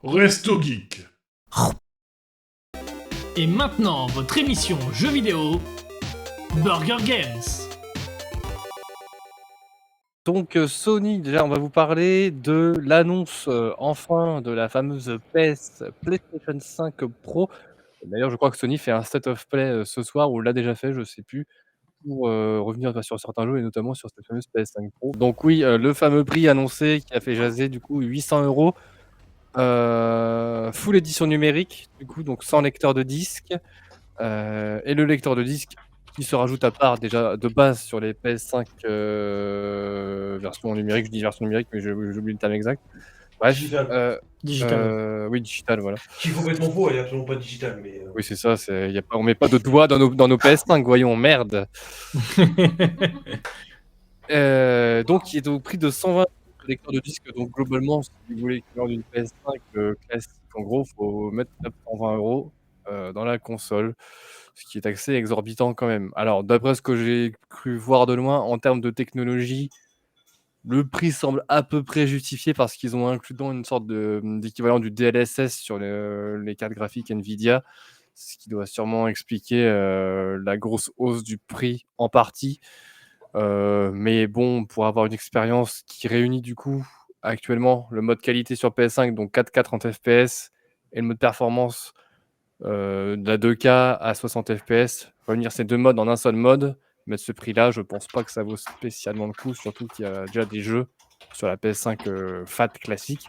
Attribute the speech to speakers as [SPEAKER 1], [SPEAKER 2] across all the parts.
[SPEAKER 1] Resto Geek.
[SPEAKER 2] Et maintenant, votre émission jeux vidéo, Burger Games.
[SPEAKER 3] Donc Sony, déjà on va vous parler de l'annonce enfin de la fameuse PlayStation 5 Pro. D'ailleurs je crois que Sony fait un State of Play ce soir, ou l'a déjà fait, je sais plus, pour revenir sur certains jeux et notamment sur cette fameuse PS5 Pro. Donc oui, le fameux prix annoncé qui a fait jaser du coup 800 €, full édition numérique du coup, donc sans lecteur de disque, et le lecteur de disque qui se rajoute à part déjà de base sur les PS5 version numérique. Je dis version numérique, mais j'oublie le terme exact. Bref,
[SPEAKER 4] Digital.
[SPEAKER 2] Digital.
[SPEAKER 3] oui, digital, voilà.
[SPEAKER 4] Qui est complètement faux, elle est absolument pas digital, mais.
[SPEAKER 3] Oui, c'est ça, y a pas, on met pas de doigts dans nos PS5, voyons, merde. Donc il est au prix de 120 € le lecteur de disque, donc globalement, si vous voulez l'équivalent d'une PS5 classique, en gros, faut mettre 920 € dans la console, ce qui est assez exorbitant quand même. Alors, d'après ce que j'ai cru voir de loin, en termes de technologie, le prix semble à peu près justifié parce qu'ils ont inclus dans une sorte d'équivalent du DLSS sur les cartes graphiques Nvidia, ce qui doit sûrement expliquer la grosse hausse du prix en partie. Mais bon, pour avoir une expérience qui réunit du coup actuellement le mode qualité sur PS5, donc 4K 30 FPS, et le mode performance de la 2K à 60 FPS, réunir ces deux modes en un seul mode, mettre ce prix-là, je pense pas que ça vaut spécialement le coup, surtout qu'il y a déjà des jeux sur la PS5 FAT classique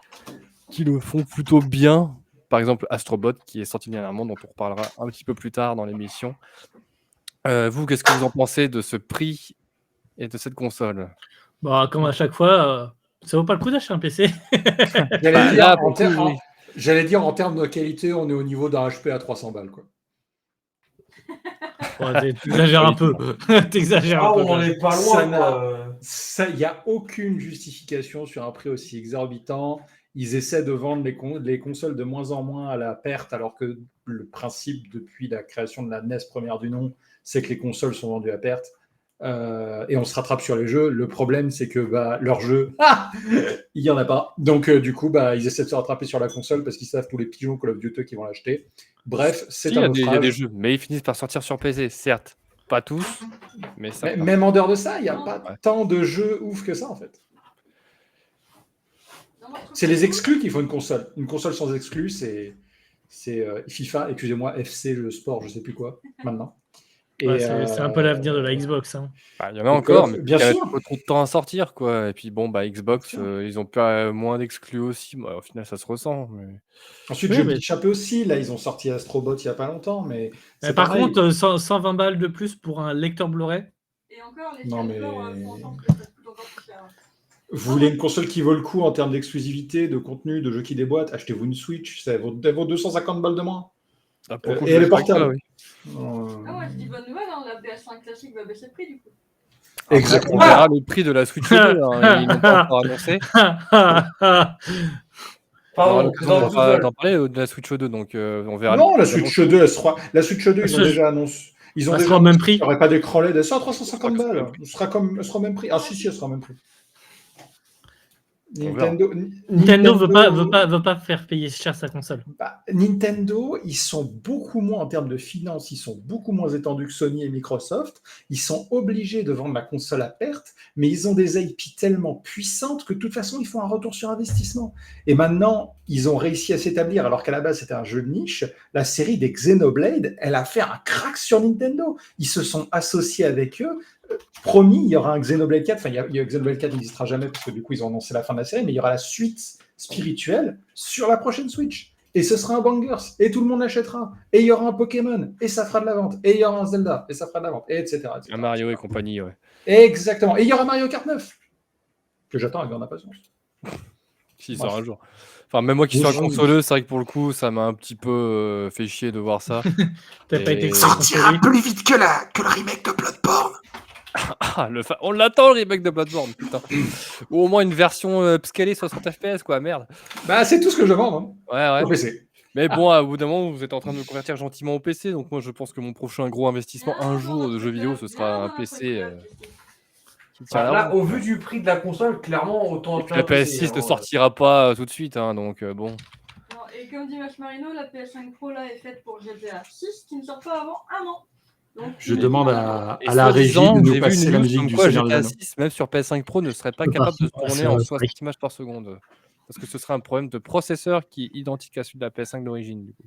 [SPEAKER 3] qui le font plutôt bien. Par exemple, Astrobot, qui est sorti dernièrement, dont on reparlera un petit peu plus tard dans l'émission. Vous, qu'est-ce que vous en pensez de ce prix et de cette console?
[SPEAKER 2] Bah, comme à chaque fois, ça vaut pas le coup d'acheter un PC.
[SPEAKER 5] J'allais dire, en termes de qualité, on est au niveau d'un HP à 300 balles, quoi.
[SPEAKER 2] Ouais, t'exagères un peu. T'exagères un peu.
[SPEAKER 4] On n'est pas loin.
[SPEAKER 5] Il n'y a aucune justification sur un prix aussi exorbitant. Ils essaient de vendre les consoles de moins en moins à la perte, alors que le principe depuis la création de la NES première du nom, c'est que les consoles sont vendues à perte. Et on se rattrape sur les jeux. Le problème, c'est que leurs jeux, il n'y en a pas. Donc, du coup, ils essaient de se rattraper sur la console parce qu'ils savent tous les pigeons Call of Duty qui vont l'acheter. Bref, c'est un
[SPEAKER 3] Il y a des jeux, mais ils finissent par sortir sur PC, certes. Pas tous, mais ça.
[SPEAKER 5] Même en dehors de ça, il n'y a pas tant de jeux ouf que ça, en fait. C'est les exclus qui font une console. Une console sans exclus, c'est FIFA, excusez-moi, FC, le sport, je sais plus quoi, maintenant.
[SPEAKER 2] Ouais, c'est un peu l'avenir de la Xbox. Hein.
[SPEAKER 3] Il y en a encore, mais
[SPEAKER 5] bien
[SPEAKER 3] il y a
[SPEAKER 5] sûr.
[SPEAKER 3] pas trop de temps à sortir, quoi. Et puis bon, Xbox, ils ont pas moins d'exclus aussi. Au final, ça se ressent. Mais...
[SPEAKER 5] Ensuite, je pitch un peu aussi. Là, ils ont sorti Astrobot il y a pas longtemps, mais
[SPEAKER 2] par contre, 120 balles de plus pour un lecteur Blu-ray.
[SPEAKER 6] Et encore, les
[SPEAKER 5] non, mais...
[SPEAKER 6] cher.
[SPEAKER 5] Vous voulez une console qui vaut le coup en termes d'exclusivité, de contenu, de jeux qui déboîtent, achetez-vous une Switch, ça vaut 250 balles de moins. Et elle est portable.
[SPEAKER 6] Moi je dis bonne nouvelle, la PS5 classique va baisser de prix du coup.
[SPEAKER 3] Exactement. On verra le prix de la Switch 2, ils n'ont pas encore annoncé.
[SPEAKER 4] Pardon,
[SPEAKER 3] d'en parler de la Switch 2, donc on verra.
[SPEAKER 5] Non, la Switch 2, elle sera... La Switch 2, ils ont déjà annoncé. Ils ont déjà
[SPEAKER 2] au même prix.
[SPEAKER 5] Il n'y aurait pas d'écran LED, elle sera à 350 balles. Elle sera au même prix. Ah si, elle sera au même prix.
[SPEAKER 2] Nintendo veut pas faire payer cher sa console.
[SPEAKER 5] Nintendo, ils sont beaucoup moins en termes de finances, ils sont beaucoup moins étendus que Sony et Microsoft. Ils sont obligés de vendre la console à perte, mais ils ont des IP tellement puissantes que de toute façon, ils font un retour sur investissement. Et maintenant, ils ont réussi à s'établir, alors qu'à la base, c'était un jeu de niche. La série des Xenoblade, elle a fait un crack sur Nintendo. Ils se sont associés avec eux. Promis, il y aura un Xenoblade 4. Enfin, Xenoblade 4 n'existera jamais parce que du coup, ils ont annoncé la fin de la série, mais il y aura la suite spirituelle sur la prochaine Switch. Et ce sera un bangers. Et tout le monde l'achètera. Et il y aura un Pokémon. Et ça fera de la vente. Et il y aura un Zelda. Et ça fera de la vente. Et etc.
[SPEAKER 3] Un Mario et compagnie, ouais.
[SPEAKER 5] Exactement. Et il y aura Mario Kart 9. Que j'attends avec grande impatience.
[SPEAKER 3] Si, ça sort un jour. Enfin, même moi qui suis un consoleux, c'est vrai que pour le coup, ça m'a un petit peu fait chier de voir ça.
[SPEAKER 2] T'as pas été
[SPEAKER 5] sortira plus vite que le remake de Bloodborne.
[SPEAKER 3] On l'attend le remake de Bloodborne, putain. Ou au moins une version upscalée 60 FPS, quoi, merde.
[SPEAKER 5] C'est tout ce que je demande. Hein.
[SPEAKER 3] Ouais.
[SPEAKER 5] Au PC.
[SPEAKER 3] Mais bon, au bout d'un moment, vous êtes en train de me convertir gentiment au PC, donc moi je pense que mon prochain gros investissement un jour de jeux vidéo, ce sera un PC.
[SPEAKER 4] Là, au vu du prix de la console, clairement, autant.
[SPEAKER 3] La PS6 ne sortira pas tout de suite, hein, donc bon.
[SPEAKER 6] Et comme dit Marshmarino, la PS5 Pro là est faite pour GTA 6 qui ne sort pas avant un an. Donc,
[SPEAKER 1] Je demande à
[SPEAKER 3] Et
[SPEAKER 1] la régie
[SPEAKER 3] soi-disant,
[SPEAKER 1] de nous
[SPEAKER 3] j'ai vu
[SPEAKER 1] passer
[SPEAKER 3] une
[SPEAKER 1] la
[SPEAKER 3] news
[SPEAKER 1] musique
[SPEAKER 3] comme
[SPEAKER 1] du
[SPEAKER 3] quoi
[SPEAKER 1] Seigneur des
[SPEAKER 3] GTA
[SPEAKER 1] Anneaux.
[SPEAKER 3] 6, même sur PS5 Pro, ne serait pas
[SPEAKER 7] Je peux
[SPEAKER 3] capable de
[SPEAKER 7] pas
[SPEAKER 3] tourner
[SPEAKER 7] sur
[SPEAKER 3] en
[SPEAKER 7] le
[SPEAKER 3] 60 images par seconde. Parce que ce serait un problème de processeur qui est identique à celui de la PS5 d'origine. Du coup.